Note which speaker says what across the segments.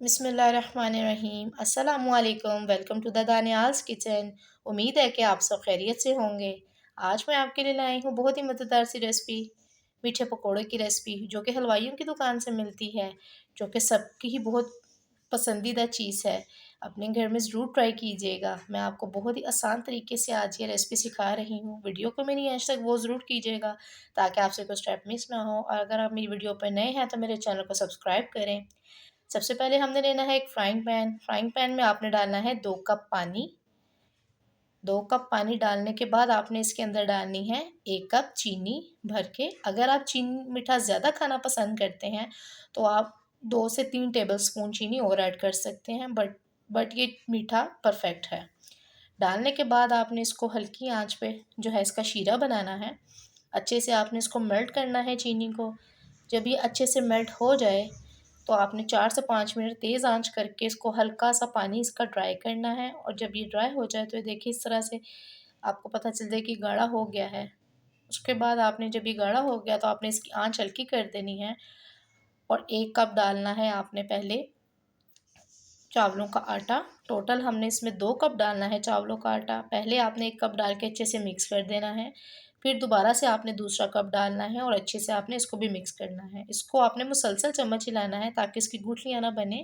Speaker 1: बिस्मिल्लाहिर्रहमानिर्रहीम अस्सलामुअलैकुम। Welcome to the Daniyal's kitchen. उम्मीद है कि आप सब खैरियत से होंगे। आज मैं आपके लिए लाई हूँ बहुत ही मज़ेदार सी रेसिपी, मीठे पकोड़े की रेसिपी, जो कि हलवाइयों की दुकान से मिलती है, जो कि सबकी ही बहुत पसंदीदा चीज़ है। अपने घर में ज़रूर ट्राई कीजिएगा। मैं आपको बहुत ही आसान तरीके से आज ये रेसिपी सिखा रही हूँ। वीडियो को मेरी एंड तक वो ज़रूर कीजिएगा ताकि आपसे कोई स्टेप मिस ना हो। और अगर आप मेरी वीडियो पर नए हैं तो मेरे चैनल को सब्सक्राइब करें। सबसे पहले हमने लेना है एक फ्राइंग पैन में आपने डालना है 2 कप पानी। 2 कप पानी डालने के बाद आपने इसके अंदर डालनी है 1 कप चीनी भर के। अगर आप चीनी मीठा ज़्यादा खाना पसंद करते हैं तो आप 2 से 3 टेबलस्पून चीनी और ऐड कर सकते हैं, बट ये मीठा परफेक्ट है। डालने के बाद आपने इसको हल्की आंच पे जो है इसका शीरा बनाना है। अच्छे से आपने इसको मेल्ट करना है चीनी को। जब ये अच्छे से मेल्ट हो जाए तो आपने 4 से 5 मिनट तेज़ आंच करके इसको हल्का सा पानी इसका ड्राई करना है। और जब ये ड्राई हो जाए तो ये देखिए इस तरह से आपको पता चल जाए कि गाढ़ा हो गया है। उसके बाद आपने जब ये गाढ़ा हो गया तो आपने इसकी आंच हल्की कर देनी है। और 1 कप डालना है आपने पहले चावलों का आटा। टोटल हमने इसमें 2 कप डालना है चावलों का आटा। पहले आपने 1 कप डाल के अच्छे से मिक्स कर देना है, फिर दोबारा से आपने दूसरा कप डालना है और अच्छे से आपने इसको भी मिक्स करना है। इसको आपने मुसलसल चम्मच हिलाना है ताकि इसकी गुठलियाँ ना बने,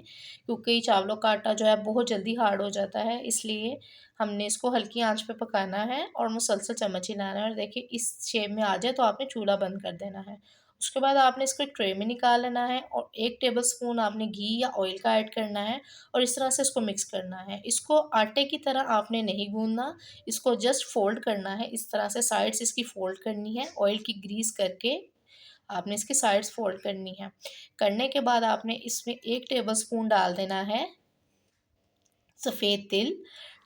Speaker 1: क्योंकि चावलों का आटा जो है बहुत जल्दी हार्ड हो जाता है। इसलिए हमने इसको हल्की आंच पे पकाना है और मुसलसल चम्मच हिलाना है। और देखिए इस शेप में आ जाए तो आपने चूल्हा बंद कर देना है। उसके बाद आपने इसको एक ट्रे में निकाल लेना है और 1 टेबलस्पून आपने घी या ऑयल का ऐड करना है और इस तरह से इसको मिक्स करना है। इसको आटे की तरह आपने नहीं गूँधना, इसको जस्ट फ़ोल्ड करना है। इस तरह से साइड्स इसकी फ़ोल्ड करनी है, ऑयल की ग्रीस करके आपने इसकी साइड्स फ़ोल्ड करनी है। करने के बाद आपने इसमें 1 टेबलस्पून डाल देना है सफ़ेद तिल।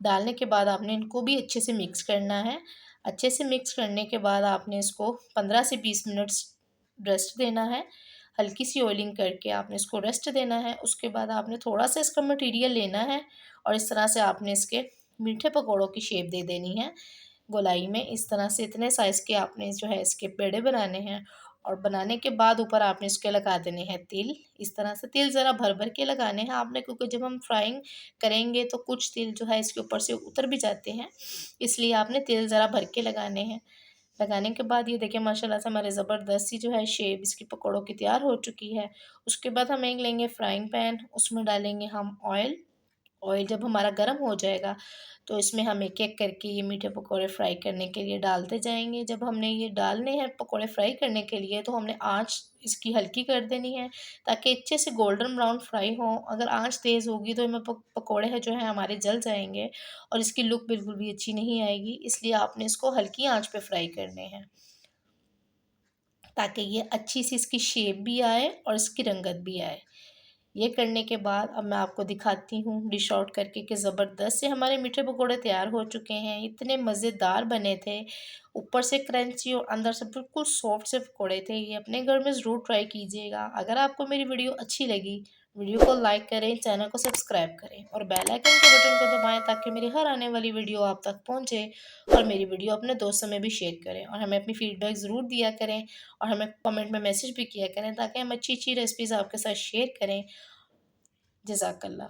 Speaker 1: डालने के बाद आपने इनको भी अच्छे से मिक्स करना है। अच्छे से मिक्स करने के बाद आपने इसको 15 से 20 मिनट्स रेस्ट देना है। हल्की सी ऑयलिंग करके आपने इसको रेस्ट देना है। उसके बाद आपने थोड़ा सा इसका मटीरियल लेना है और इस तरह से आपने इसके मीठे पकौड़ों की शेप दे देनी है। गोलाई में इस तरह से इतने साइज़ के आपने जो है इसके पेड़े बनाने हैं। और बनाने के बाद ऊपर आपने इसके लगा देने हैं तिल। इस तरह से तिल ज़रा भर-भर के लगाने हैं आपने, क्योंकि जब हम फ्राइंग करेंगे तो कुछ तिल जो है इसके ऊपर से उतर भी जाते हैं, इसलिए आपने तिल ज़रा भर के लगाने हैं। लगाने के बाद ये देखिए माशाल्लाह से हमारे ज़बरदस्त सी जो है शेप इसकी पकौड़ों की तैयार हो चुकी है। उसके बाद हम एक लेंगे फ्राइंग पैन, उसमें डालेंगे हम ऑयल। ऑयल जब हमारा गर्म हो जाएगा तो इसमें हम एक-एक करके ये मीठे पकौड़े फ्राई करने के लिए डालते जाएँगे। जब हमने ये डालने हैं पकौड़े फ्राई करने के लिए तो हमने आँच इसकी हल्की कर देनी है ताकि अच्छे से गोल्डन ब्राउन फ्राई हों। अगर आँच तेज़ होगी तो पकौड़े हैं जो हैं हमारे जल जाएँगे और इसकी लुक बिल्कुल भी अच्छी नहीं आएगी। इसलिए आपने इसको हल्की आँच पे फ्राई करने हैं ताकि ये अच्छी सी इसकी शेप भी आए और इसकी रंगत भी आए। ये करने के बाद अब मैं आपको दिखाती हूँ डिश आउट करके कि ज़बरदस्त से हमारे मीठे पकोड़े तैयार हो चुके हैं। इतने मज़ेदार बने थे, ऊपर से क्रंची और अंदर से बिल्कुल सॉफ्ट से पकोड़े थे। ये अपने घर में ज़रूर ट्राई कीजिएगा। अगर आपको मेरी वीडियो अच्छी लगी, वीडियो को लाइक करें, चैनल को सब्सक्राइब करें और बेल आइकन के बटन को दबाएं ताकि मेरी हर आने वाली वीडियो आप तक पहुँचे। और मेरी वीडियो अपने दोस्तों में भी शेयर करें और हमें अपनी फ़ीडबैक ज़रूर दिया करें और हमें कमेंट में मैसेज भी किया करें ताकि हम अच्छी-अच्छी रेसिपीज़ आपके साथ शेयर करें। जज़ाकल्लाह।